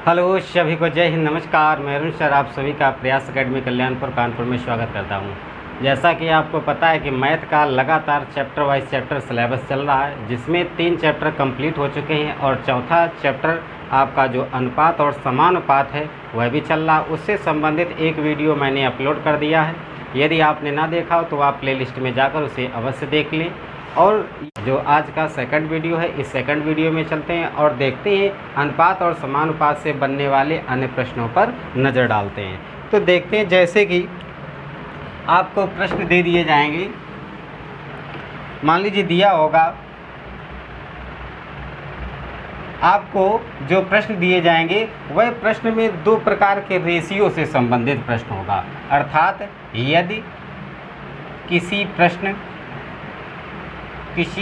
Hello सभी को जय हिंद, नमस्कार। मैं अरुण सर आप सभी का प्रयास एकेडमी कल्याणपुर कानपुर में स्वागत करता हूं। जैसा कि आपको पता है कि मैथ का लगातार चैप्टर वाइज चैप्टर सिलेबस चल रहा है, जिसमें 3 चैप्टर कंप्लीट हो चुके हैं और चौथा चैप्टर आपका जो अनुपात और समानुपात है वह भी चल रहा है। उससे संबंधित एक वीडियो मैंने अपलोड कर दिया है। यदि आपने ना देखा हो तो आप प्लेलिस्ट में जाकर उसे अवश्य देख लें। और जो आज का सेकंड वीडियो है, इस सेकंड वीडियो में चलते हैं और देखते हैं अनुपात और समानुपात से बनने वाले अन्य प्रश्नों पर नज़र डालते हैं। तो देखते हैं, जैसे कि आपको प्रश्न दे दिए जाएंगे। मान लीजिए दिया होगा आपको जो प्रश्न दिए जाएंगे वह प्रश्न में 2 प्रकार के रेशियो से संबंधित प्रश्न होगा। अर्थात यदि किसी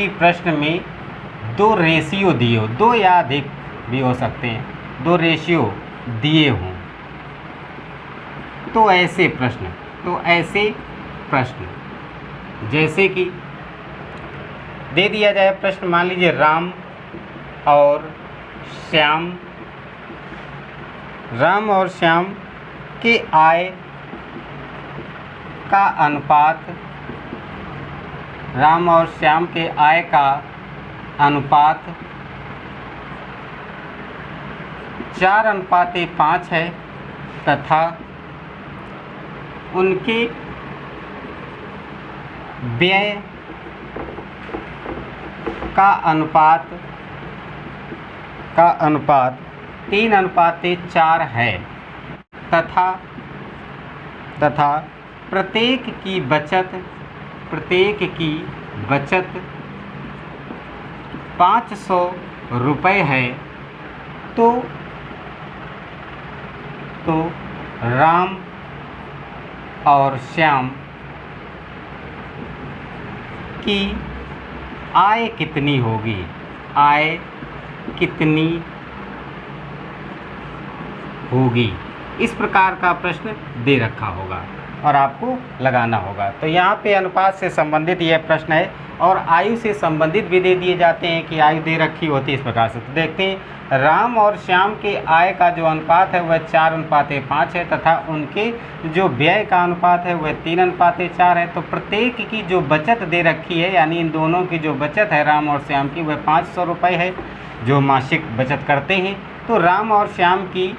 प्रश्न में 2 रेशियो दिए हो, 2 या अधिक भी हो सकते हैं, 2 रेशियो दिए हों, तो ऐसे प्रश्न जैसे कि दे दिया जाए प्रश्न, मान लीजिए राम और श्याम के आय का अनुपात, राम और श्याम के आय का अनुपात 4:5 है तथा उनके व्यय का अनुपात 3:4 है तथा प्रत्येक की बचत 500 रुपये है, तो राम और श्याम की आय कितनी होगी, इस प्रकार का प्रश्न दे रखा होगा और आपको लगाना होगा। तो यहाँ पे अनुपात से संबंधित यह प्रश्न है और आयु से संबंधित भी दे दिए जाते हैं कि आयु दे रखी होती है इस प्रकार से। तो देखते हैं, राम और श्याम के आय का जो अनुपात है वह 4:5 है तथा उनके जो व्यय का अनुपात है वह 3:4 है। तो प्रत्येक की जो बचत दे रखी है, यानी इन दोनों की जो बचत है राम और श्याम की, वह 500 रुपये है जो मासिक बचत करते हैं। तो राम और श्याम की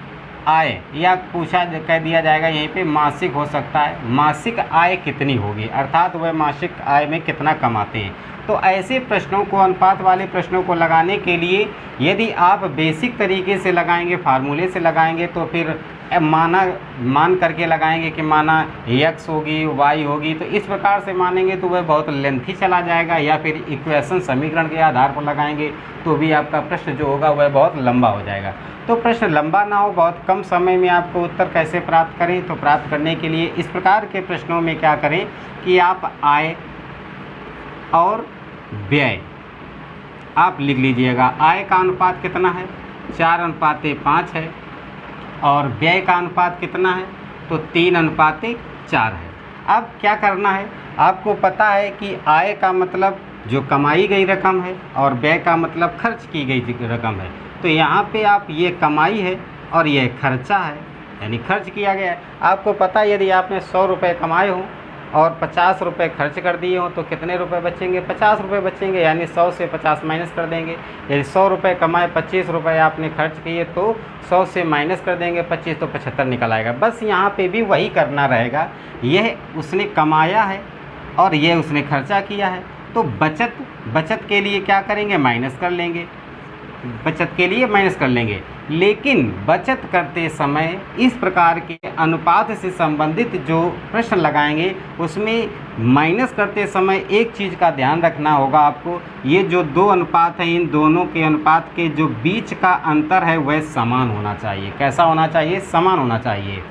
आय, या कह दिया जाएगा यहीं पे मासिक हो सकता है, मासिक आय कितनी होगी, अर्थात वह मासिक आय में कितना कमाते हैं। तो ऐसे प्रश्नों को, अनुपात वाले प्रश्नों को लगाने के लिए यदि आप बेसिक तरीके से लगाएंगे, फार्मूले से लगाएंगे, तो फिर मान करके लगाएंगे कि माना x होगी, y होगी, तो इस प्रकार से मानेंगे तो वह बहुत लेंथी चला जाएगा। या फिर इक्वेशन समीकरण के आधार पर लगाएंगे तो भी आपका प्रश्न जो होगा वह बहुत लंबा हो जाएगा। तो प्रश्न लंबा ना हो, बहुत कम समय में आपको उत्तर कैसे प्राप्त करें, तो प्राप्त करने के लिए इस प्रकार के प्रश्नों में क्या करें कि आप आय और व्यय आप लिख लीजिएगा। आय का अनुपात कितना है, 4:5 है और व्यय का अनुपात कितना है, तो 3:4 है। अब क्या करना है, आपको पता है कि आय का मतलब जो कमाई गई रकम है और व्यय का मतलब खर्च की गई रकम है। तो यहाँ पे आप ये कमाई है और ये खर्चा है, यानी खर्च किया गया है। आपको पता है यदि आपने 100 रुपये कमाए हों और 50 रुपये खर्च कर दिए हों तो कितने रुपए बचेंगे, 50 रुपये बचेंगे, यानी 100 से 50 माइनस कर देंगे। यदि 100 रुपये कमाए, 25 रुपये आपने खर्च किए, तो 100 से माइनस कर देंगे 25, तो 75 निकल आएगा। बस यहाँ पे भी वही करना रहेगा, यह उसने कमाया है और यह उसने खर्चा किया है। तो बचत के लिए क्या करेंगे, माइनस कर लेंगे, बचत के लिए माइनस कर लेंगे। लेकिन बचत करते समय इस प्रकार के अनुपात से संबंधित जो प्रश्न लगाएंगे उसमें माइनस करते समय एक चीज़ का ध्यान रखना होगा आपको, ये जो 2 अनुपात हैं, इन दोनों के अनुपात के जो बीच का अंतर है वह समान होना चाहिए। कैसा होना चाहिए, समान होना चाहिए,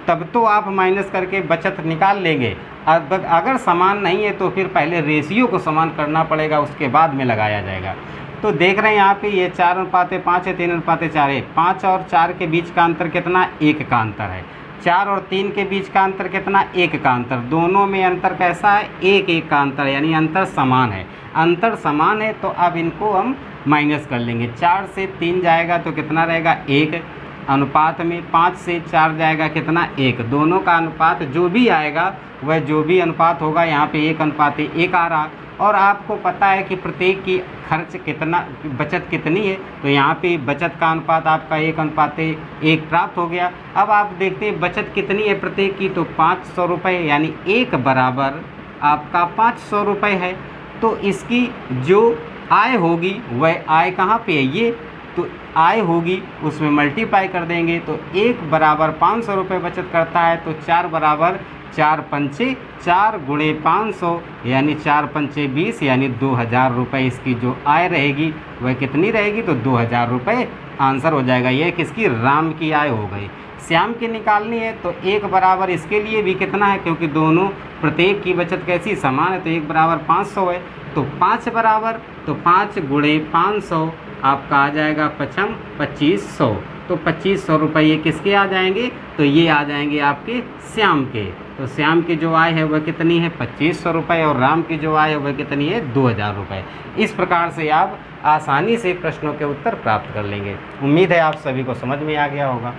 तब तो आप माइनस करके बचत निकाल लेंगे। अगर समान नहीं है तो फिर पहले रेशियो को समान करना पड़ेगा, उसके बाद में लगाया जाएगा। तो देख रहे हैं यहाँ पे ये 4:5 है, 3:4 है। 5 और 4 के बीच का अंतर कितना, 1 का अंतर है। 4 और 3 के बीच का अंतर कितना, 1 का अंतर। दोनों में अंतर कैसा है, 1 का अंतर, यानी अंतर समान है। अंतर समान है तो अब इनको हम माइनस कर लेंगे। 4 से 3 जाएगा तो कितना रहेगा, 1। अनुपात में 5 से 4 जाएगा कितना 1। दोनों का अनुपात जो भी आएगा वह जो भी अनुपात होगा यहाँ पे 1:1 आ रहा। और आपको पता है कि प्रत्येक की खर्च कितना, बचत कितनी है, तो यहाँ पे बचत का अनुपात आपका 1:1 प्राप्त हो गया। अब आप देखते हैं बचत कितनी है प्रत्येक की, तो 500 रुपये, यानी 1 बराबर आपका 500 रुपये है। तो इसकी जो आय होगी वह आय कहाँ पे है, ये तो आय होगी उसमें मल्टीप्लाई कर देंगे तो 1 बराबर 500 रुपये बचत करता है। तो 4 बराबर 4 पंचे 4 गुणे 500 यानी 4 पंचे 20 यानी 2000 रुपये इसकी जो आय रहेगी वह कितनी रहेगी, तो 2000 रुपये आंसर हो जाएगा। यह किसकी, राम की आय हो गई। श्याम की निकालनी है तो 1 बराबर इसके लिए भी कितना है, क्योंकि दोनों प्रत्येक की बचत कैसी समान है, तो 1 बराबर 500 है। तो 5 बराबर, तो 5 गुणे 500 आपका आ जाएगा 2500। तो 2500 रुपये ये किसके आ जाएंगे, तो ये आ जाएंगे आपके श्याम के। तो श्याम की जो आय है वह कितनी है 2500 रुपये और राम की जो आय है वह कितनी है 2000 रुपये। इस प्रकार से आप आसानी से प्रश्नों के उत्तर प्राप्त कर लेंगे। उम्मीद है आप सभी को समझ में आ गया होगा।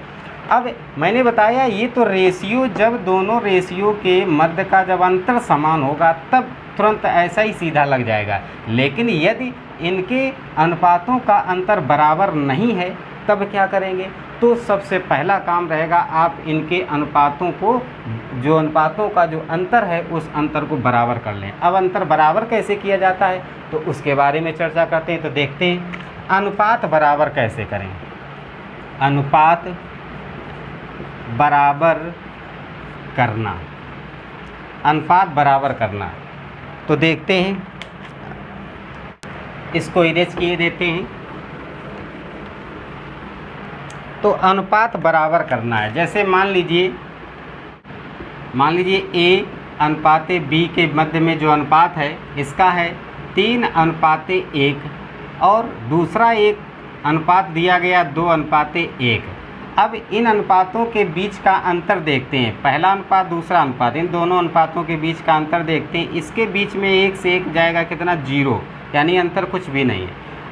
अब मैंने बताया ये तो रेशियो, जब दोनों रेशियो के मध्य का जब अंतर समान होगा तब तुरंत ऐसा ही सीधा लग जाएगा। लेकिन यदि इनके अनुपातों का अंतर बराबर नहीं है तब क्या करेंगे, तो सबसे पहला काम रहेगा आप इनके अनुपातों को, जो अनुपातों का जो अंतर है उस अंतर को बराबर कर लें। अब अंतर बराबर कैसे किया जाता है तो उसके बारे में चर्चा करते हैं। तो देखते हैं अनुपात बराबर कैसे करें। अनुपात बराबर करना, अनुपात बराबर करना, तो देखते हैं, इसको इरेज किए देते हैं। तो अनुपात बराबर करना है, जैसे मान लीजिए A अनुपाते B के मध्य में जो अनुपात है इसका है 3:1 और दूसरा एक अनुपात दिया गया 2:1। अब इन अनुपातों के बीच का अंतर देखते हैं, पहला अनुपात दूसरा अनुपात, इन दोनों अनुपातों के बीच का अंतर देखते हैं। इसके बीच में 1 से 1 जाएगा कितना 0, यानी अंतर कुछ भी नहीं है।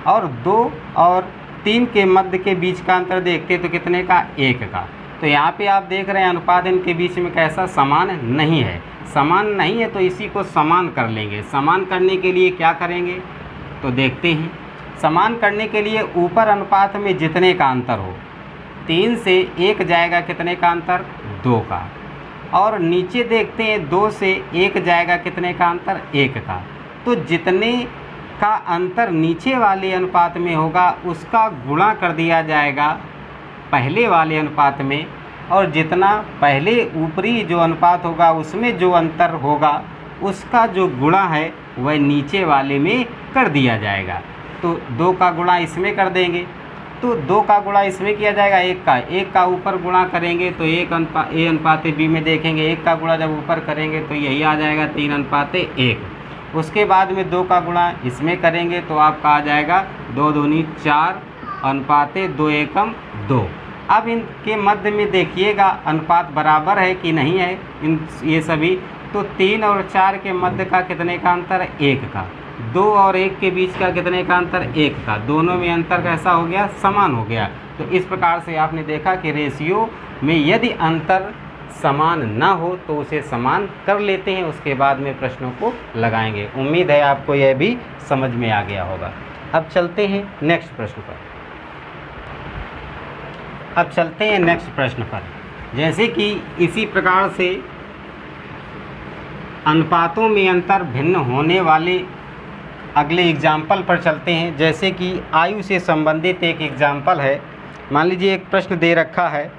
और 2 और 3 के मध्य के बीच का अंतर देखते हैं तो कितने का 1 का। तो यहाँ पे आप देख रहे हैं अनुपात इनके बीच में कैसा समान नहीं है, समान नहीं है तो इसी को समान कर लेंगे। समान करने के लिए क्या करेंगे तो देखते हैं, समान करने के लिए ऊपर अनुपात में जितने का अंतर हो, 3 से 1 जाएगा कितने का अंतर 2 का, और नीचे देखते हैं 2 से 1 जाएगा कितने का अंतर 1 का। तो जितने का अंतर नीचे वाले अनुपात में होगा उसका गुणा कर दिया जाएगा पहले वाले अनुपात में, और जितना पहले ऊपरी जो अनुपात होगा उसमें जो अंतर होगा उसका जो गुणा है वह नीचे वाले में कर दिया जाएगा। तो 2 का गुणा इसमें कर देंगे, तो 2 का गुणा इसमें किया जाएगा 1 का ऊपर गुणा करेंगे तो A अनुपाते B में देखेंगे 1 का गुणा जब ऊपर करेंगे तो यही आ जाएगा 3:1। उसके बाद में 2 का गुणा इसमें करेंगे तो आपका आ जाएगा 2 दूनी 4 अनुपाते 2 एकम 2। अब इनके मध्य में देखिएगा अनुपात बराबर है कि नहीं है, ये सभी, तो 3 और 4 के मध्य का कितने का अंतर 1 का, 2 और 1 के बीच का कितने का अंतर 1 का, दोनों में अंतर कैसा हो गया समान हो गया। तो इस प्रकार से आपने देखा कि रेशियो में यदि अंतर समान ना हो तो उसे समान कर लेते हैं, उसके बाद में प्रश्नों को लगाएंगे। उम्मीद है आपको यह भी समझ में आ गया होगा। अब चलते हैं नेक्स्ट प्रश्न पर। जैसे कि इसी प्रकार से अनुपातों में अंतर भिन्न होने वाले अगले एग्जाम्पल पर चलते हैं। जैसे कि आयु से संबंधित एक एग्जाम्पल है। मान लीजिए एक प्रश्न दे रखा है,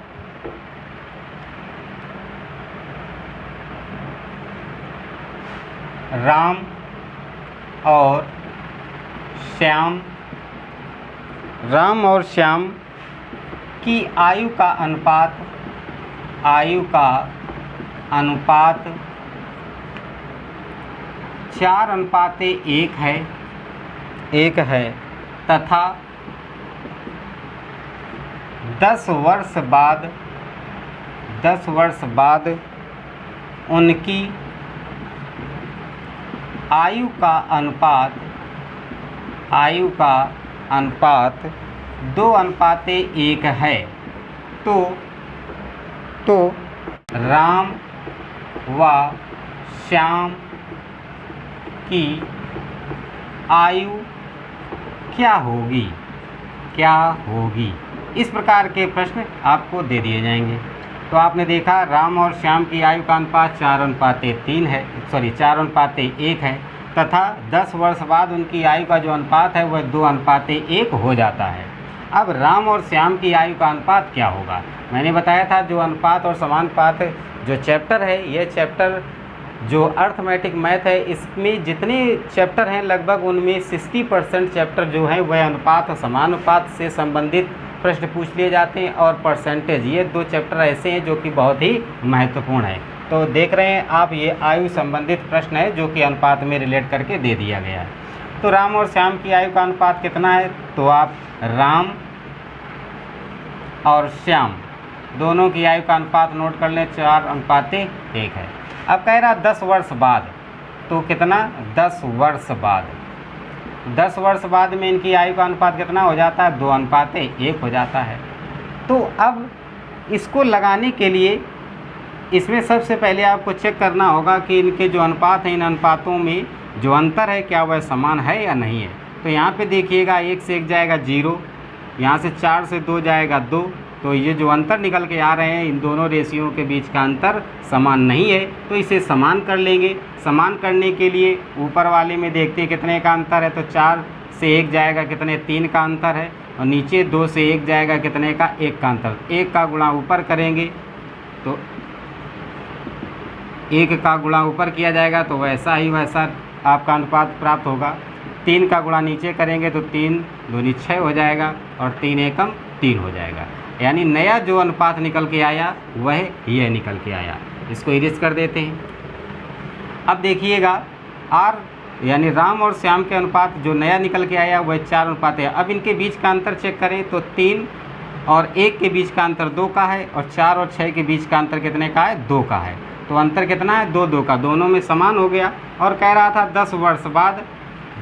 राम और श्याम की आयु का अनुपात 4:1 है तथा 10 वर्ष बाद उनकी आयु का अनुपात 2:1 है। तो राम व श्याम की आयु क्या होगी, क्या होगी। इस प्रकार के प्रश्न आपको दे दिए जाएंगे। तो आपने देखा राम और श्याम की आयु का अनुपात 4:3 है, 4:1 है, तथा 10 वर्ष बाद उनकी आयु का जो अनुपात है वह 2:1 हो जाता है। अब राम और श्याम की आयु का अनुपात क्या होगा। मैंने बताया था जो अनुपात और समानुपात जो चैप्टर है, यह चैप्टर जो अर्थमेटिक मैथ है, इसमें जितने चैप्टर हैं लगभग उनमें 60% चैप्टर जो हैं वह अनुपात और समानुपात से संबंधित प्रश्न पूछ लिए जाते हैं, और परसेंटेज, ये 2 चैप्टर ऐसे हैं जो कि बहुत ही महत्वपूर्ण है। तो देख रहे हैं आप, ये आयु संबंधित प्रश्न है जो कि अनुपात में रिलेट करके दे दिया गया है। तो राम और श्याम की आयु का अनुपात कितना है, तो आप राम और श्याम दोनों की आयु का अनुपात नोट कर लें, 4:1 है। अब कह रहा 10 वर्ष बाद, तो कितना, 10 वर्ष बाद, 10 वर्ष बाद में इनकी आयु का अनुपात कितना हो जाता है, 2:1 हो जाता है। तो अब इसको लगाने के लिए इसमें सबसे पहले आपको चेक करना होगा कि इनके जो अनुपात हैं, इन अनुपातों में जो अंतर है क्या वह समान है या नहीं है। तो यहाँ पे देखिएगा 1 से 1 जाएगा 0, यहाँ से 4 से 2 जाएगा 2, तो ये जो अंतर निकल के आ रहे हैं इन दोनों रेशियों के बीच का अंतर समान नहीं है, तो इसे समान कर लेंगे। समान करने के लिए ऊपर वाले में देखते हैं कितने का अंतर है, तो 4 से 1 जाएगा कितने, 3 का अंतर है, और नीचे 2 से 1 जाएगा कितने का, 1 का अंतर। 1 का गुणा ऊपर करेंगे तो 1 का गुणा ऊपर किया जाएगा तो वैसा ही वैसा आपका अनुपात प्राप्त होगा। 3 का गुणा नीचे करेंगे तो 3 दूनी 6 हो जाएगा, और 3 एकम 3 हो जाएगा। यानी नया जो अनुपात निकल के आया वह यह निकल के आया। इसको इरेज कर देते हैं। अब देखिएगा आर यानी राम और श्याम के अनुपात जो नया निकल के आया वह 4:1 है। अब इनके बीच का अंतर चेक करें तो 3 और 1 के बीच का अंतर 2 का है, और 4 और 6 के बीच का अंतर कितने का है, 2 का है। तो अंतर कितना है, 2 का, दोनों में समान हो गया। और कह रहा था 10 वर्ष बाद,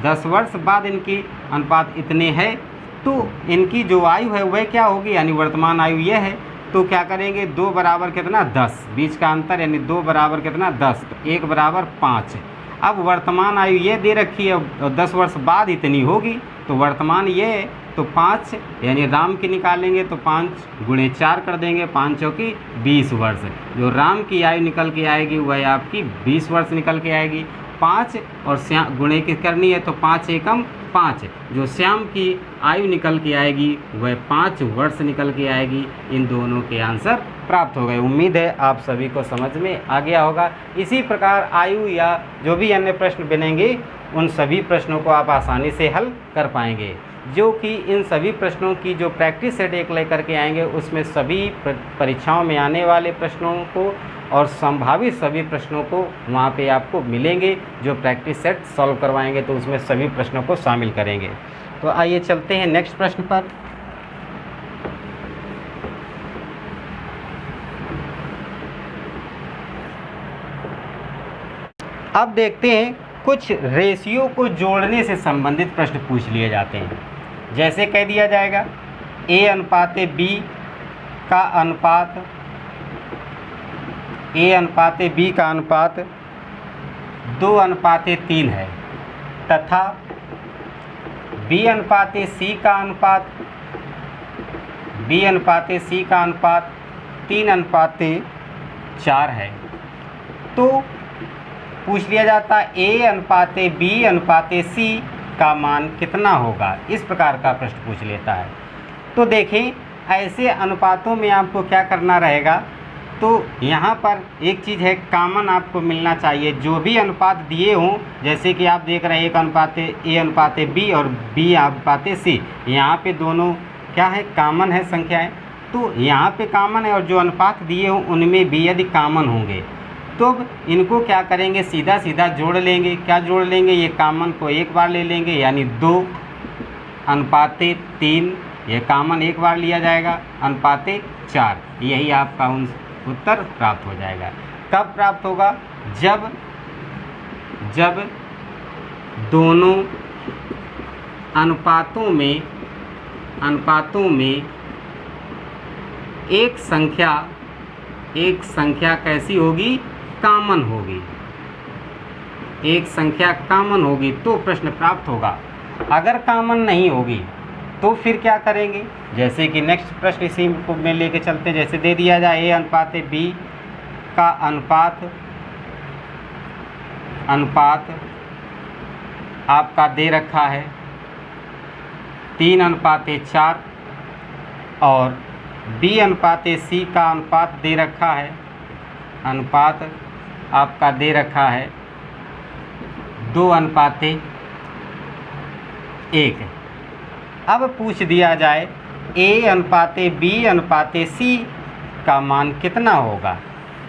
10 वर्ष बाद इनकी अनुपात इतने है, तो इनकी जो आयु है वह क्या होगी, यानी वर्तमान आयु यह है। तो क्या करेंगे, 2 बराबर कितना, 10, बीच का अंतर यानी 2 बराबर कितना, 10, तो 1 बराबर 5। अब वर्तमान आयु ये दे रखी है और 10 वर्ष बाद इतनी होगी, तो वर्तमान ये है, तो 5 यानी राम की निकालेंगे तो 5 गुणे 4 कर देंगे, 5 चौकी 20 वर्ष। जो राम की आयु निकल के आएगी वह आपकी 20 वर्ष निकल के आएगी। 5 और श्याम गुणे की करनी है तो 5 एकम 5, जो श्याम की आयु निकल के आएगी वह 5 वर्ष निकल के आएगी। इन दोनों के आंसर प्राप्त हो गए। उम्मीद है आप सभी को समझ में आ गया होगा। इसी प्रकार आयु या जो भी अन्य प्रश्न बनेंगे उन सभी प्रश्नों को आप आसानी से हल कर पाएंगे, जो कि इन सभी प्रश्नों की जो प्रैक्टिस सेट एक लेकर के आएंगे उसमें सभी परीक्षाओं में आने वाले प्रश्नों को और संभावित सभी प्रश्नों को वहाँ पे आपको मिलेंगे। जो प्रैक्टिस सेट सॉल्व करवाएंगे तो उसमें सभी प्रश्नों को शामिल करेंगे। तो आइए चलते हैं नेक्स्ट प्रश्न पर। अब देखते हैं कुछ रेशियो को जोड़ने से संबंधित प्रश्न पूछ लिए जाते हैं। जैसे कह दिया जाएगा A अनुपात B का अनुपात, A अनुपात B का अनुपात 2:3 है, तथा B अनुपात C का अनुपात, B अनुपात C का अनुपात 3:4 है। तो पूछ लिया जाता A अनुपात B अनुपात C का मान कितना होगा, इस प्रकार का प्रश्न पूछ लेता है। तो देखें ऐसे अनुपातों में आपको क्या करना रहेगा, तो यहाँ पर एक चीज़ है, कॉमन आपको मिलना चाहिए। जो भी अनुपात दिए हों, जैसे कि आप देख रहे हैं 1 अनुपात A अनुपात B और B अनुपात C, यहाँ पे दोनों क्या है, कॉमन है संख्याएं। तो यहाँ पे कॉमन है और जो अनुपात दिए हों उनमें भी यदि कॉमन होंगे तो इनको क्या करेंगे, सीधा सीधा जोड़ लेंगे। क्या जोड़ लेंगे, ये कॉमन को एक बार ले लेंगे, यानी 2:3, ये कॉमन एक बार लिया जाएगा, अनुपात 4। यही आपका उत्तर प्राप्त हो जाएगा। कब प्राप्त होगा, जब दोनों अनुपातों में एक संख्या कैसी होगी, कॉमन होगी, एक संख्या कॉमन होगी तो प्रश्न प्राप्त होगा। अगर कॉमन नहीं होगी तो फिर क्या करेंगे, जैसे कि नेक्स्ट प्रश्न इसी को में लेके चलते, जैसे दे दिया जाए ए अनुपात बी का अनुपात आपका दे रखा है 3:4 और बी अनुपात सी का अनुपात दे रखा है, अनुपात आपका दे रखा है 2:1। अब पूछ दिया जाए ए अनुपात बी अनुपात सी का मान कितना होगा।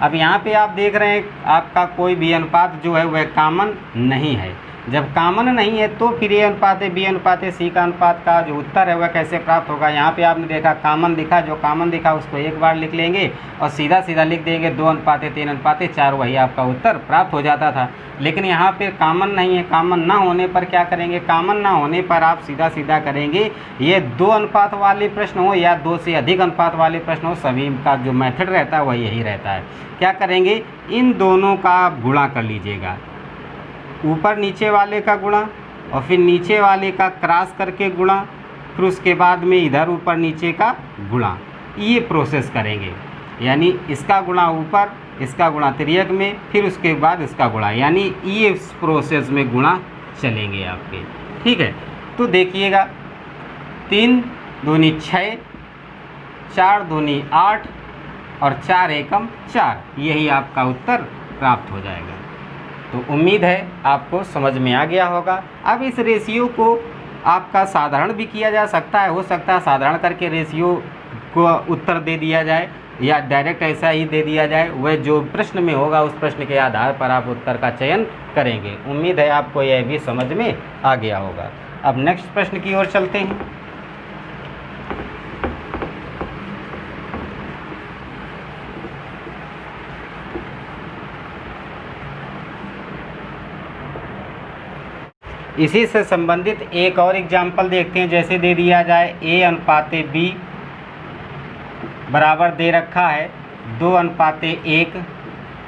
अब यहाँ पे आप देख रहे हैं आपका कोई भी अनुपात जो है वह कॉमन नहीं है। जब कॉमन नहीं है तो फिर ए अनुपात बी अनुपात सी का अनुपात का जो उत्तर है वह कैसे प्राप्त होगा। यहाँ पे आपने देखा कॉमन दिखा, जो कॉमन दिखा उसको एक बार लिख लेंगे और सीधा सीधा लिख देंगे 2:3:4, वही आपका उत्तर प्राप्त हो जाता था। लेकिन यहाँ पे कॉमन नहीं है, कॉमन ना होने पर क्या करेंगे, कॉमन ना होने पर आप सीधा सीधा करेंगे, ये 2 अनुपात वाले प्रश्न हो या 2 से अधिक अनुपात वाले प्रश्न हो, सभी का जो मेथड रहता है वह यही रहता है। क्या करेंगे, इन दोनों का आप गुणा कर लीजिएगा, ऊपर नीचे वाले का गुणा और फिर नीचे वाले का क्रॉस करके गुणा, फिर उसके बाद में इधर ऊपर नीचे का गुणा, ये प्रोसेस करेंगे। यानी इसका गुणा ऊपर, इसका गुणा तिर्यक में, फिर उसके बाद इसका गुणा, यानी ये इस प्रोसेस में गुणा चलेंगे आपके। ठीक है, तो देखिएगा 3 दूनी 6, 4 दूनी 8 और 4 एकम 4, यही आपका उत्तर प्राप्त हो जाएगा। तो उम्मीद है आपको समझ में आ गया होगा। अब इस रेशियो को आपका साधारण भी किया जा सकता है, हो सकता है साधारण करके रेशियो को उत्तर दे दिया जाए या डायरेक्ट ऐसा ही दे दिया जाए, वह जो प्रश्न में होगा उस प्रश्न के आधार पर आप उत्तर का चयन करेंगे। उम्मीद है आपको यह भी समझ में आ गया होगा। अब नेक्स्ट प्रश्न की ओर चलते हैं। इसी से संबंधित एक और एग्जाम्पल देखते हैं। जैसे दे दिया जाए ए अनुपात बी बराबर दे रखा है 2:1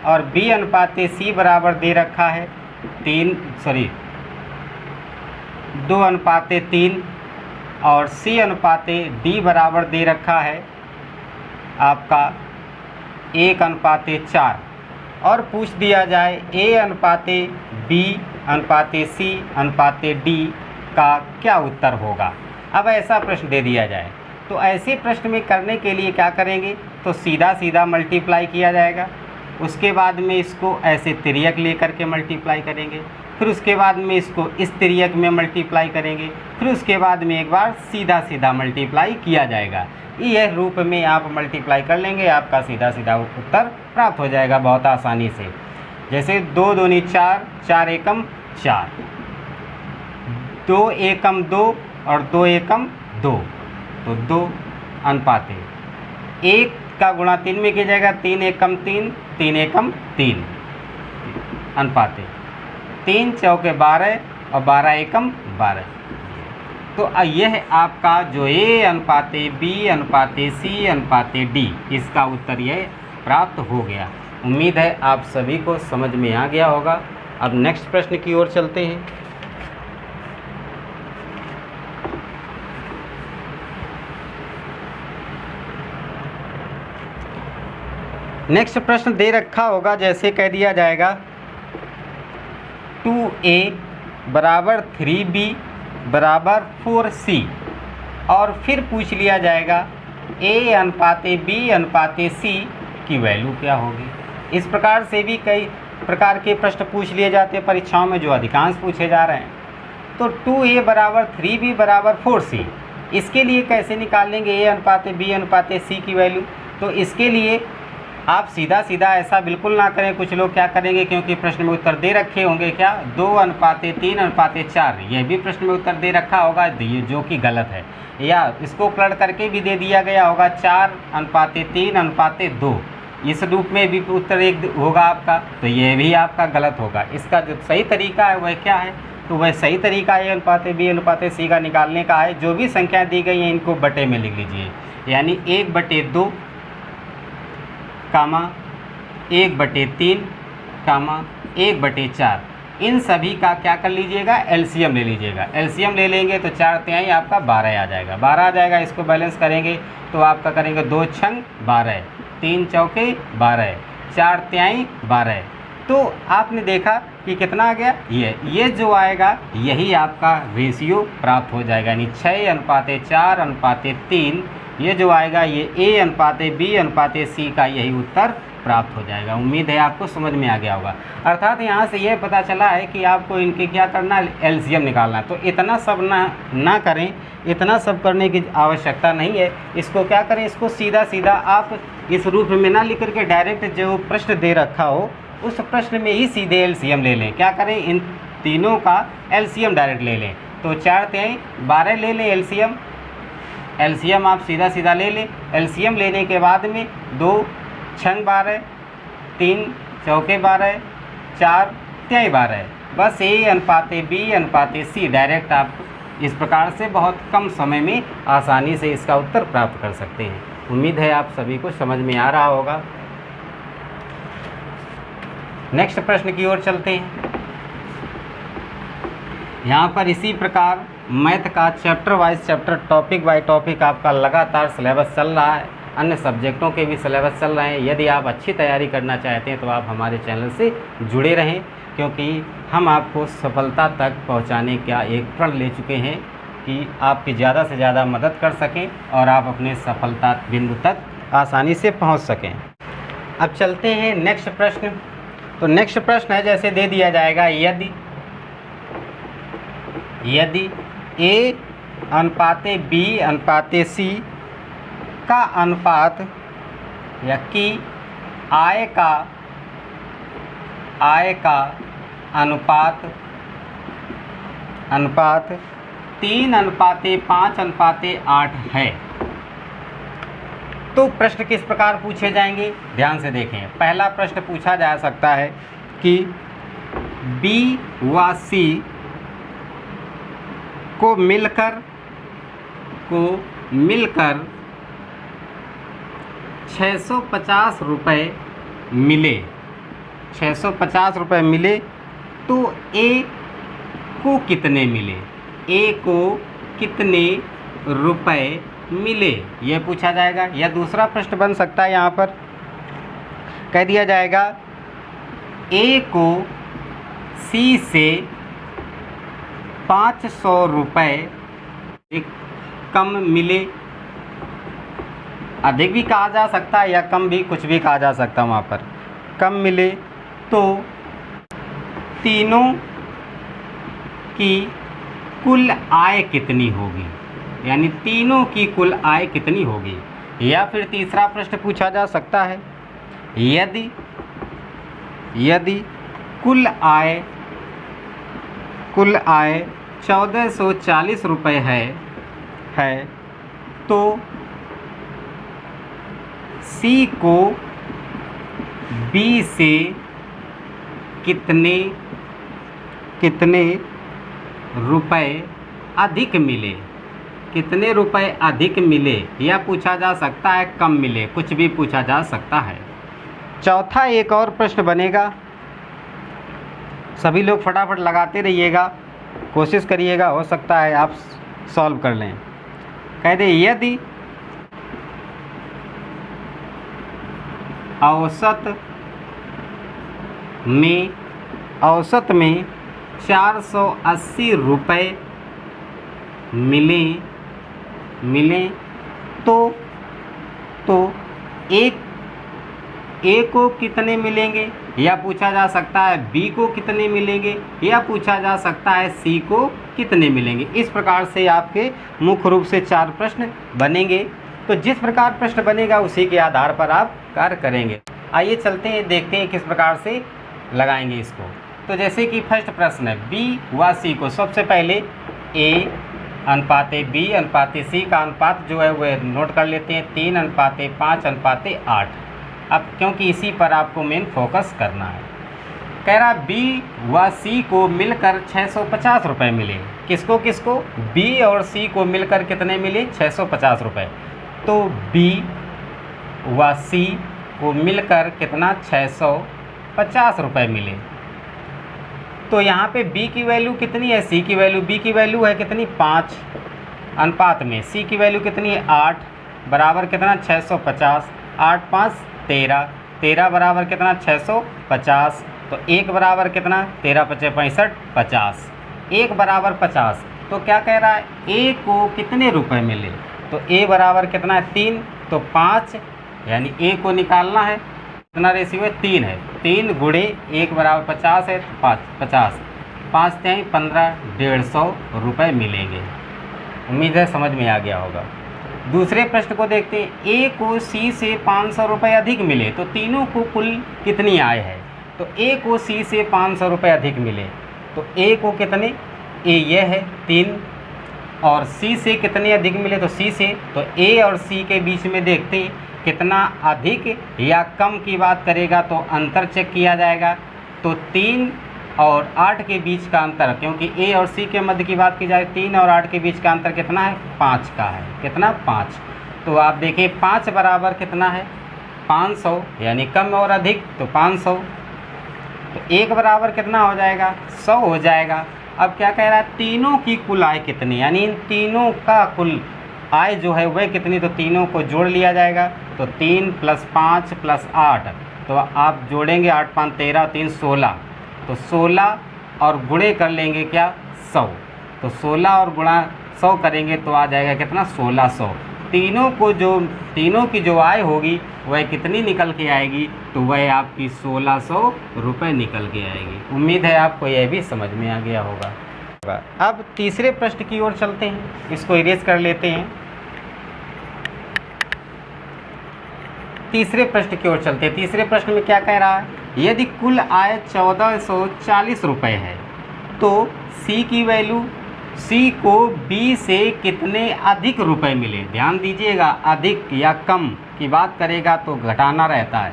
और बी अनुपात सी बराबर दे रखा है 2:3 और सी अनुपात डी बराबर दे रखा है आपका 1:4 और पूछ दिया जाए ए अनुपात बी अनुपात सी अनुपात डी का क्या उत्तर होगा। अब ऐसा प्रश्न दे दिया जाए तो ऐसे प्रश्न में करने के लिए क्या करेंगे, तो सीधा सीधा मल्टीप्लाई किया जाएगा, उसके बाद में इसको ऐसे तिर्यक लेकर के मल्टीप्लाई करेंगे, फिर उसके बाद में इसको इस तिर्यक में मल्टीप्लाई करेंगे, फिर उसके बाद में एक बार सीधा सीधा मल्टीप्लाई किया जाएगा। यह रूप में आप मल्टीप्लाई कर लेंगे, आपका सीधा सीधा उत्तर प्राप्त हो जाएगा बहुत आसानी से। जैसे 2 दूनी 4, 4 एकम 4, 2 एकम 2 और 2 एकम 2, तो 2:1 का गुणा 3 में किया जाएगा, 3 एकम 3, 3 एकम 3 अनुपात 3 चौके 12 और 12 एकम 12। तो यह आपका जो ए अनुपात बी अनुपात सी अनुपात डी, इसका उत्तर यह प्राप्त हो गया। उम्मीद है आप सभी को समझ में आ गया होगा। अब नेक्स्ट प्रश्न की ओर चलते हैं। नेक्स्ट प्रश्न दे रखा होगा, जैसे कह दिया जाएगा 2a बराबर 3b बराबर 4c और फिर पूछ लिया जाएगा a अनुपात b अनुपात c की वैल्यू क्या होगी। इस प्रकार से भी कई प्रकार के प्रश्न पूछ लिए जाते हैं परीक्षाओं में, जो अधिकांश पूछे जा रहे हैं। तो 2a बराबर 3b बराबर 4c, इसके लिए कैसे निकाल लेंगे a अनुपात b अनुपात c की वैल्यू। तो इसके लिए आप सीधा सीधा ऐसा बिल्कुल ना करें। कुछ लोग क्या करेंगे, क्योंकि प्रश्न में उत्तर दे रखे होंगे क्या 2:3:4, यह भी प्रश्न में उत्तर दे रखा होगा, जो कि गलत है, या इसको पलट करके भी दे दिया गया होगा 4:3:2, इस रूप में भी उत्तर एक होगा आपका, तो यह भी आपका गलत होगा। इसका जो सही तरीका है वह क्या है, तो वह सही तरीका ए अनुपात बी अनुपात सी का निकालने का है। जो भी संख्या दी गई है इनको बटे में लिख लीजिए, यानी 1/2 कामा 1/3 कामा 1/4, इन सभी का क्या कर लीजिएगा, एलसीएम ले लीजिएगा। एलसीएम ले लेंगे तो 4 आपका 12 आ जाएगा, 12 आ जाएगा। इसको बैलेंस करेंगे तो आपका करेंगे 2 छंग 12, 3 चौके 12, 4 12। तो आपने देखा कि कितना आ गया, ये जो आएगा यही आपका रेशियो प्राप्त हो जाएगा, यानी 6:4:3। ये जो आएगा ये A/B/C का यही उत्तर प्राप्त हो जाएगा। उम्मीद है आपको समझ में आ गया होगा। अर्थात यहाँ से ये पता चला है कि आपको इनके क्या करना है, एलसीएम निकालना है। तो इतना सब ना करें, इतना सब करने की आवश्यकता नहीं है। इसको क्या करें, इसको सीधा सीधा आप इस रूप में ना लिख करके डायरेक्ट जो प्रश्न दे रखा हो उस प्रश्न में ही सीधे एलसीएम ले लें। क्या करें, इन तीनों का एलसीएम डायरेक्ट ले लें। तो 4 12 ले लें एलसीएम, एलसीएम आप सीधा सीधा ले लें। एलसीएम लेने के बाद में 2 छंग 12, 3 चौके 12, 4 12, बस A/B/C डायरेक्ट आप इस प्रकार से बहुत कम समय में आसानी से इसका उत्तर प्राप्त कर सकते हैं। उम्मीद है आप सभी को समझ में आ रहा होगा। नेक्स्ट प्रश्न की ओर चलते हैं। यहाँ पर इसी प्रकार मैथ का chapter wise chapter, topic by topic आपका लगातार सिलेबस चल रहा है। अन्य सब्जेक्टों के भी सिलेबस चल रहे हैं। यदि आप अच्छी तैयारी करना चाहते हैं तो आप हमारे चैनल से जुड़े रहें, क्योंकि हम आपको सफलता तक पहुंचाने का एक प्रण ले चुके हैं कि आपकी ज़्यादा से ज़्यादा मदद कर सकें और आप अपने सफलता बिंदु तक आसानी से पहुंच सकें। अब चलते हैं नेक्स्ट प्रश्न। तो नेक्स्ट प्रश्न है, जैसे दे दिया जाएगा, यदि A/B/C का अनुपात या कि आय का अनुपात 3:5:8 है, तो प्रश्न किस प्रकार पूछे जाएंगे, ध्यान से देखें। पहला प्रश्न पूछा जा सकता है कि B व C को मिलकर 650 रुपये मिले, 650 रुपये मिले, तो A को कितने मिले, A को कितने रुपए मिले, यह पूछा जाएगा। या दूसरा प्रश्न बन सकता है, यहाँ पर कह दिया जाएगा A को C से 500 रुपये कम मिले। अधिक भी कहा जा सकता है या कम भी, कुछ भी कहा जा सकता है। वहाँ पर कम मिले तो तीनों की कुल आय कितनी होगी, यानी तीनों की कुल आय कितनी होगी। या फिर तीसरा प्रश्न पूछा जा सकता है, यदि कुल आय 1440 रुपये है तो C को B से कितने रुपए अधिक मिले, कितने रुपए अधिक मिले। यह पूछा जा सकता है, कम मिले, कुछ भी पूछा जा सकता है। चौथा एक और प्रश्न बनेगा, सभी लोग फटाफट लगाते रहिएगा, कोशिश करिएगा, हो सकता है आप सॉल्व कर लें। कह दे यदि औसत में 480 रुपये मिले तो ए को कितने मिलेंगे, या पूछा जा सकता है बी को कितने मिलेंगे, या पूछा जा सकता है सी को कितने मिलेंगे। इस प्रकार से आपके मुख्य रूप से 4 प्रश्न बनेंगे। तो जिस प्रकार प्रश्न बनेगा उसी के आधार पर आप कार्य करेंगे। आइए चलते हैं, देखते हैं किस प्रकार से लगाएंगे इसको। तो जैसे कि फर्स्ट प्रश्न है, बी व सी को सबसे पहले A/B/C का अनुपात जो है वह नोट कर लेते हैं, 3:5:8। अब क्योंकि इसी पर आपको मेन फोकस करना है। कह रहा बी व सी को मिलकर 650 रुपये मिले। किसको किसको, बी और सी को मिलकर कितने मिले, 650 रुपये। तो बी व सी को मिलकर कितना 650 रुपये मिले। तो यहाँ पे B की वैल्यू कितनी है, C की वैल्यू, B की वैल्यू है कितनी 5 अनुपात में, C की वैल्यू कितनी है 8 बराबर कितना 650, 8 5 13, 13 बराबर कितना 650, तो 1 बराबर कितना 13 5 65 50, 1 बराबर 50। तो क्या कह रहा है A को कितने रुपए मिले, तो A बराबर कितना है 3, तो 5 यानी A को निकालना है, कितना रेशियो है 3 है, 3 गुणे 1 बराबर 50 है, तो 5 50, 5 3 15, 150 रुपये मिलेंगे। उम्मीद है समझ में आ गया होगा। दूसरे प्रश्न को देखते हैं, A को C से 500 रुपये अधिक मिले, तो तीनों को कुल कितनी आय है, तो A को C से 500 रुपये अधिक मिले, तो A को कितने, A यह है 3, और C से कितने अधिक मिले, तो C से, तो A और C के बीच में देखते हैं कितना अधिक या कम की बात करेगा तो अंतर चेक किया जाएगा। तो 3 और 8 के बीच का अंतर, क्योंकि A और C के मध्य की बात की जाए, 3 और 8 के बीच का अंतर कितना है 5 का है, कितना 5। तो आप देखिए 5 बराबर कितना है 500, यानी कम और अधिक तो 500, तो 1 बराबर कितना हो जाएगा 100 हो जाएगा। अब क्या कह रहा है तीनों की कुल आय कितनी, यानी इन तीनों का कुल आय जो है वह कितनी, तो तीनों को जोड़ लिया जाएगा। तो 3 + 5 + 8, तो आप जोड़ेंगे 8 5 13 3 16, तो 16 और गुणे कर लेंगे क्या 100, तो 16 और गुणा 100 करेंगे तो आ जाएगा कितना 1600। तीनों की जो आय होगी वह कितनी निकल के आएगी, तो वह आपकी 1600 रुपये निकल के आएगी। उम्मीद है आपको यह भी समझ में आ गया होगा। अब तीसरे प्रश्न की ओर चलते हैं, इसको इरेज कर लेते हैं। तीसरे प्रश्न की ओर चलते हैं। तीसरे प्रश्न में क्या कह रहा है, यदि कुल आय 1440 रुपये है तो C की वैल्यू, C को B से कितने अधिक रुपए मिले। ध्यान दीजिएगा, अधिक या कम की बात करेगा तो घटाना रहता है।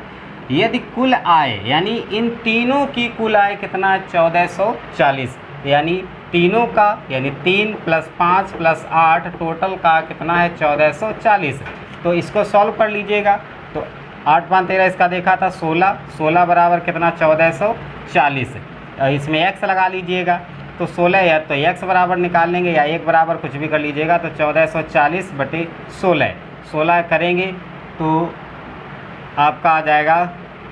यदि कुल आय यानी इन तीनों की कुल आय कितना है 1440, यानी तीनों का यानी 3 + 5 + 8 टोटल का कितना है 1440। तो इसको सॉल्व कर लीजिएगा, तो 8 5 13 इसका देखा था 16, 16 बराबर कितना 1440, इसमें x लगा लीजिएगा, तो 16 या तो x बराबर निकाल लेंगे या 1 बराबर कुछ भी कर लीजिएगा, तो 1440 बटे 16, 16 करेंगे तो आपका आ जाएगा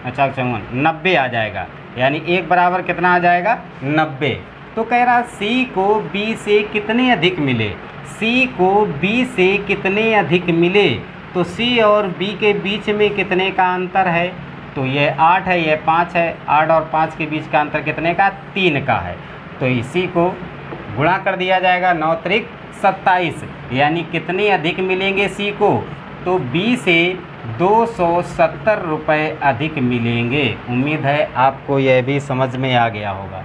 90 आ जाएगा, यानी 1 बराबर कितना आ जाएगा 90। तो कह रहा C को B से कितने अधिक मिले, C को B से कितने अधिक मिले, तो C और B के बीच में कितने का अंतर है, तो ये 8 है, ये 5 है, 8 और 5 के बीच का अंतर कितने का 3 का है। तो इसी को गुणा कर दिया जाएगा, 9 त्रिक 27, यानी कितने अधिक मिलेंगे C को, तो B से 270 रुपये अधिक मिलेंगे। उम्मीद है आपको यह भी समझ में आ गया होगा।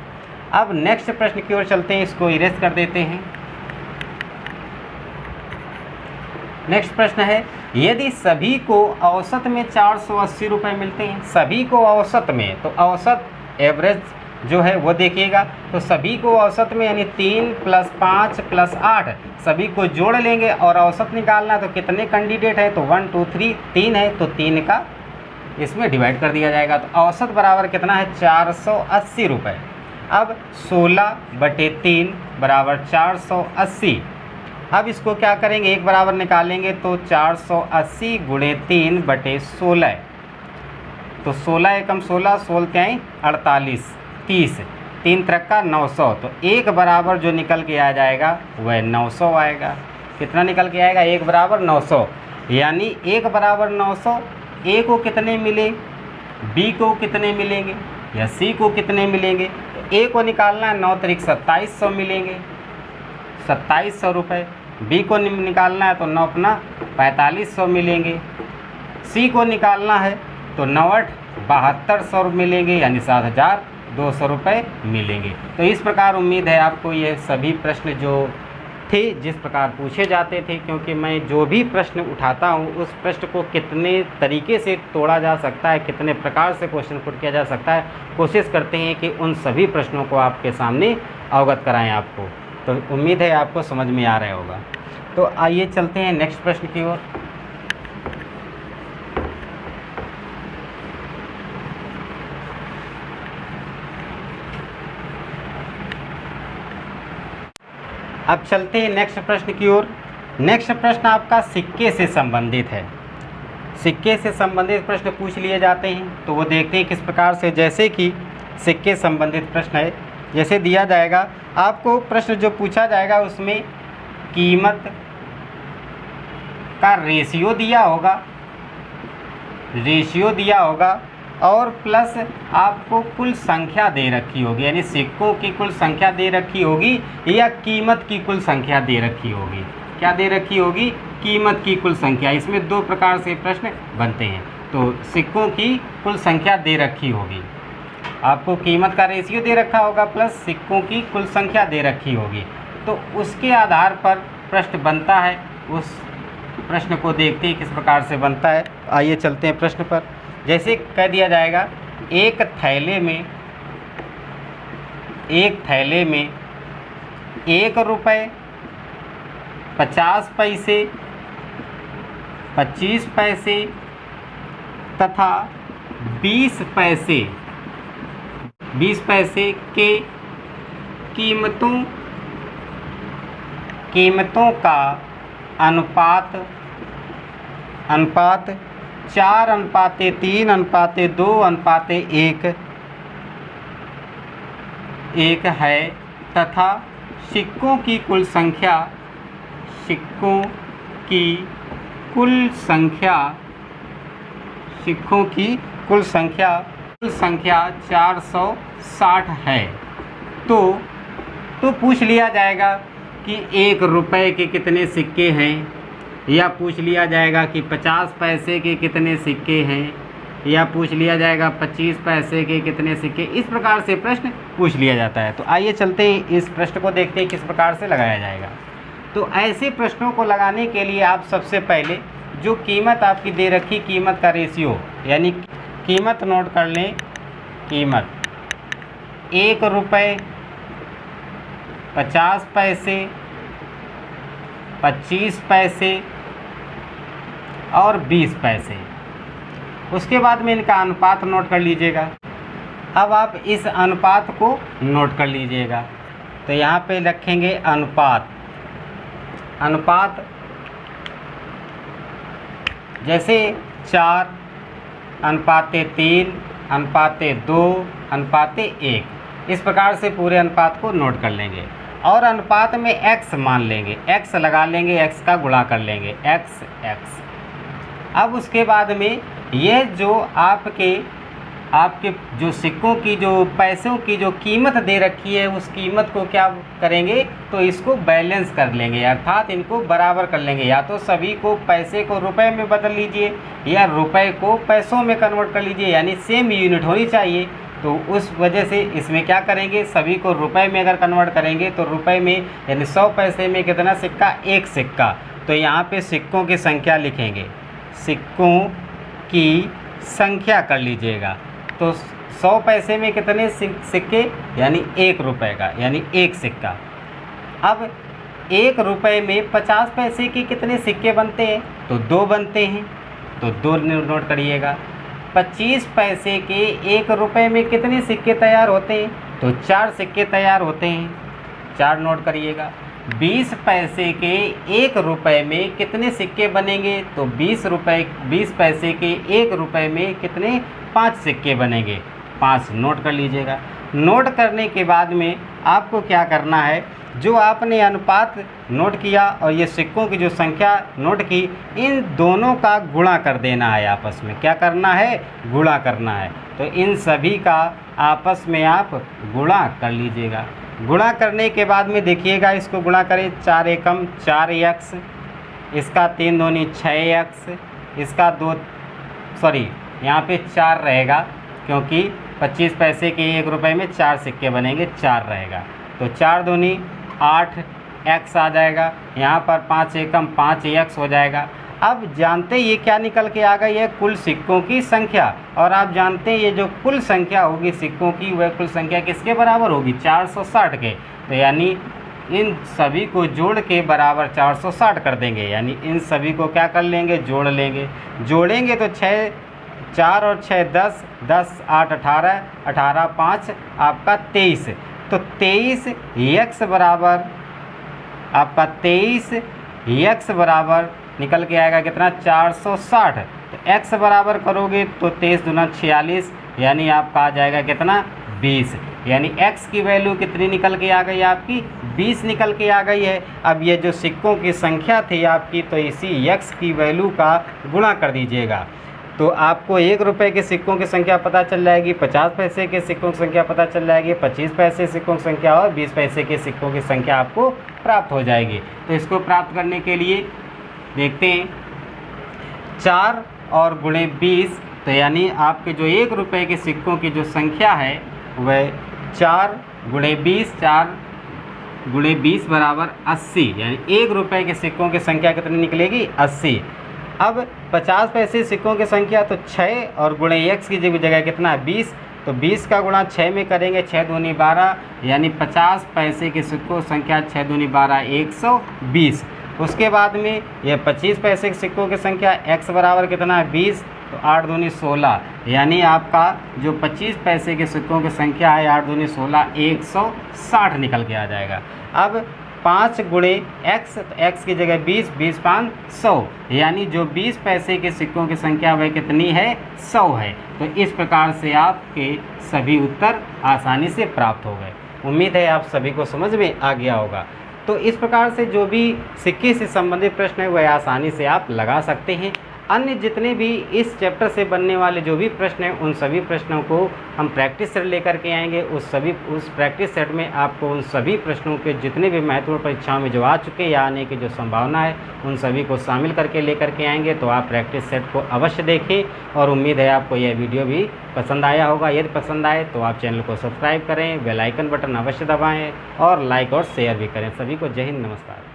अब नेक्स्ट प्रश्न की ओर चलते हैं, इसको इरेज कर देते हैं। नेक्स्ट प्रश्न है, यदि सभी को औसत में 480 रुपये मिलते हैं, सभी को औसत में, तो औसत एवरेज जो है वो देखिएगा, तो सभी को औसत में यानी 3 + 5 + 8 सभी को जोड़ लेंगे और औसत निकालना, तो कितने कैंडिडेट है, तो 1 2 3 3 है, तो 3 का इसमें डिवाइड कर दिया जाएगा, तो औसत बराबर कितना है 480 रुपये। अब 16/3 बराबर 480। अब इसको क्या करेंगे, 1 बराबर निकालेंगे, तो 480 × 3/16, तो 16 एकम 16, 16 त्याई 48, 30, 3 त्रिक का 900, तो 1 बराबर जो निकल के आ जाएगा वह 900 आएगा। कितना निकल के आएगा, 1 बराबर 900, यानी 1 बराबर 900। A को कितने मिले, B को कितने मिलेंगे या C को कितने मिलेंगे, A को निकालना है, 9 त्रिक 2700 मिलेंगे, 2700 रुपये। B को निकालना है तो 9 अपना 4500 मिलेंगे। C को निकालना है तो 9 8 7200 मिलेंगे, यानी 7200 रुपये मिलेंगे। तो इस प्रकार उम्मीद है आपको ये सभी प्रश्न जो थे जिस प्रकार पूछे जाते थे, क्योंकि मैं जो भी प्रश्न उठाता हूँ उस प्रश्न को कितने तरीके से तोड़ा जा सकता है, कितने प्रकार से क्वेश्चन पुट किया जा सकता है, कोशिश करते हैं कि उन सभी प्रश्नों को आपके सामने अवगत कराएं आपको। तो उम्मीद है आपको समझ में आ रहा होगा। तो आइए चलते हैं नेक्स्ट प्रश्न की ओर। अब चलते हैं नेक्स्ट प्रश्न की ओर। नेक्स्ट प्रश्न आपका सिक्के से संबंधित है। सिक्के से संबंधित प्रश्न पूछ लिए जाते हैं, तो वो देखते हैं किस प्रकार से। जैसे कि सिक्के संबंधित प्रश्न है, जैसे दिया जाएगा आपको प्रश्न जो पूछा जाएगा उसमें कीमत का रेशियो दिया होगा और प्लस आपको कुल संख्या दे रखी होगी, यानी सिक्कों की कुल संख्या दे रखी होगी या कीमत की कुल संख्या दे रखी होगी। क्या दे रखी होगी? कीमत की कुल संख्या। इसमें दो प्रकार से प्रश्न बनते हैं। तो सिक्कों की कुल संख्या दे रखी होगी, आपको कीमत का रेशियो दे रखा होगा प्लस सिक्कों की कुल संख्या दे रखी होगी, तो उसके आधार पर प्रश्न बनता है। उस प्रश्न को देखते हैं किस प्रकार से बनता है। आइए चलते हैं प्रश्न पर। जैसे कह दिया जाएगा एक थैले में 1 रुपये 50 पैसे 25 पैसे तथा 20 पैसे के कीमतों का अनुपात 4:3:2:1 है तथा सिक्कों की कुल संख्या 460 है। तो पूछ लिया जाएगा कि 1 रुपये के कितने सिक्के हैं, या पूछ लिया जाएगा कि 50 पैसे के कितने सिक्के हैं, या पूछ लिया जाएगा 25 पैसे के कितने सिक्के। इस प्रकार से प्रश्न पूछ लिया जाता है। तो आइए चलते हैं इस प्रश्न को देखते हैं किस प्रकार से लगाया जाएगा। तो ऐसे प्रश्नों को लगाने के लिए आप सबसे पहले जो कीमत आपकी दे रखी, कीमत का रेशियो यानी कीमत नोट कर लें। कीमत 1 रुपये 50 पैसे 25 पैसे और 20 पैसे। उसके बाद में इनका अनुपात नोट कर लीजिएगा। अब आप इस अनुपात को नोट कर लीजिएगा। तो यहाँ पे रखेंगे अनुपात जैसे 4:3:2:1। इस प्रकार से पूरे अनुपात को नोट कर लेंगे और अनुपात में x मान लेंगे, x लगा लेंगे, x का गुणा कर लेंगे, x। अब उसके बाद में यह जो आपके जो सिक्कों की जो पैसों की जो कीमत दे रखी है, उस कीमत को क्या करेंगे? तो इसको बैलेंस कर लेंगे, अर्थात इनको बराबर कर लेंगे। या तो सभी को पैसे को रुपए में बदल लीजिए या रुपए को पैसों में कन्वर्ट कर लीजिए, यानी सेम यूनिट होनी चाहिए। तो उस वजह से इसमें क्या करेंगे? सभी को रुपए में अगर कन्वर्ट करेंगे तो रुपए में यानी 100 पैसे में कितना सिक्का? 1 सिक्का। तो यहाँ पे सिक्कों की संख्या लिखेंगे, सिक्कों की संख्या कर लीजिएगा। तो 100 पैसे में कितने सिक्के? यानी 1 रुपये का, यानी 1 सिक्का। अब 1 रुपये में 50 पैसे के कितने सिक्के बनते हैं? तो 2 बनते हैं, तो 2 नोट करिएगा। 25 पैसे के 1 रुपये में कितने सिक्के तैयार होते हैं? तो 4 सिक्के तैयार होते हैं, 4 नोट करिएगा। 20 पैसे के 1 रुपये में कितने सिक्के बनेंगे? तो 20 पैसे के 1 रुपये में कितने? 5 सिक्के बनेंगे, 5 नोट कर लीजिएगा। नोट करने के बाद में आपको क्या करना है? जो आपने अनुपात नोट किया और ये सिक्कों की जो संख्या नोट की, इन दोनों का गुणा कर देना है आपस में। क्या करना है? गुणा करना है। तो इन सभी का आपस में आप गुणा कर लीजिएगा। गुणा करने के बाद में देखिएगा, इसको गुणा करें। 4 एकम 4x, इसका 3 दूनी 6x, इसका यहाँ पे 4 रहेगा क्योंकि 25 पैसे के 1 रुपये में 4 सिक्के बनेंगे, 4 रहेगा। तो 4 दूनी 8x आ जाएगा। यहाँ पर 5 एकम 5x हो जाएगा। अब जानते ये क्या निकल के आ गई है? कुल सिक्कों की संख्या। और आप जानते हैं ये जो कुल संख्या होगी सिक्कों की, वह कुल संख्या किसके बराबर होगी? 460 के। तो यानी इन सभी को जोड़ के बराबर 460 कर देंगे, यानी इन सभी को क्या कर लेंगे? जोड़ लेंगे। जोड़ेंगे तो 4 और 6 10, 10 8 18, 18 5 आपका 23। तो 23 x बराबर आपका 23 x बराबर निकल के आएगा कितना 460। तो x बराबर करोगे तो 23 दूना 46, यानी आपका आ जाएगा कितना 20, यानी x की वैल्यू कितनी निकल के आ गई आपकी 20 निकल के आ गई है। अब ये जो सिक्कों की संख्या थी आपकी, तो इसी x की वैल्यू का गुणा कर दीजिएगा, तो आपको 1 रुपये के सिक्कों की संख्या पता चल जाएगी, 50 पैसे के सिक्कों की संख्या पता चल जाएगी, 25 पैसे सिक्कों की संख्या और 20 पैसे के सिक्कों की संख्या आपको प्राप्त हो जाएगी। तो इसको प्राप्त करने के लिए देखते हैं 4 और गुणे 20, तो यानी आपके जो 1 रुपये के सिक्कों की जो संख्या है वह 4 गुणे 20, 4 गुणे 20 बराबर 80, यानी 1 रुपये के सिक्कों की संख्या कितनी निकलेगी 80। अब 50 पैसे सिक्कों की संख्या तो 6 और गुणे x की जगह कितना 20, तो 20 का गुणा 6 में करेंगे, 6 दूनी 12, यानी 50 पैसे के सिक्कों की संख्या 6 दूनी 12 120। उसके बाद में यह 25 पैसे के सिक्कों की संख्या x बराबर कितना है 20, तो 8 दूनी 16, यानी आपका जो 25 पैसे के सिक्कों की संख्या है 8 दूनी 16 160 निकल के आ जाएगा। अब 5 गुणे x, तो x की जगह 20, 20 5 100, यानी जो 20 पैसे के सिक्कों की संख्या वह कितनी है 100 है। तो इस प्रकार से आपके सभी उत्तर आसानी से प्राप्त हो गए। उम्मीद है आप सभी को समझ में आ गया होगा। तो इस प्रकार से जो भी सिक्के से संबंधित प्रश्न है वह आसानी से आप लगा सकते हैं। अन्य जितने भी इस चैप्टर से बनने वाले जो भी प्रश्न हैं उन सभी प्रश्नों को हम प्रैक्टिस सेट लेकर के आएंगे। उस प्रैक्टिस सेट में आपको उन सभी प्रश्नों के जितने भी महत्वपूर्ण परीक्षाओं में जो आ चुके हैं या आने की जो संभावना है उन सभी को शामिल करके लेकर के आएंगे। तो आप प्रैक्टिस सेट को अवश्य देखें और उम्मीद है आपको यह वीडियो भी पसंद आया होगा। यदि पसंद आए तो आप चैनल को सब्सक्राइब करें, बेल आइकन बटन अवश्य दबाएँ और लाइक और शेयर भी करें। सभी को जय हिंद, नमस्कार।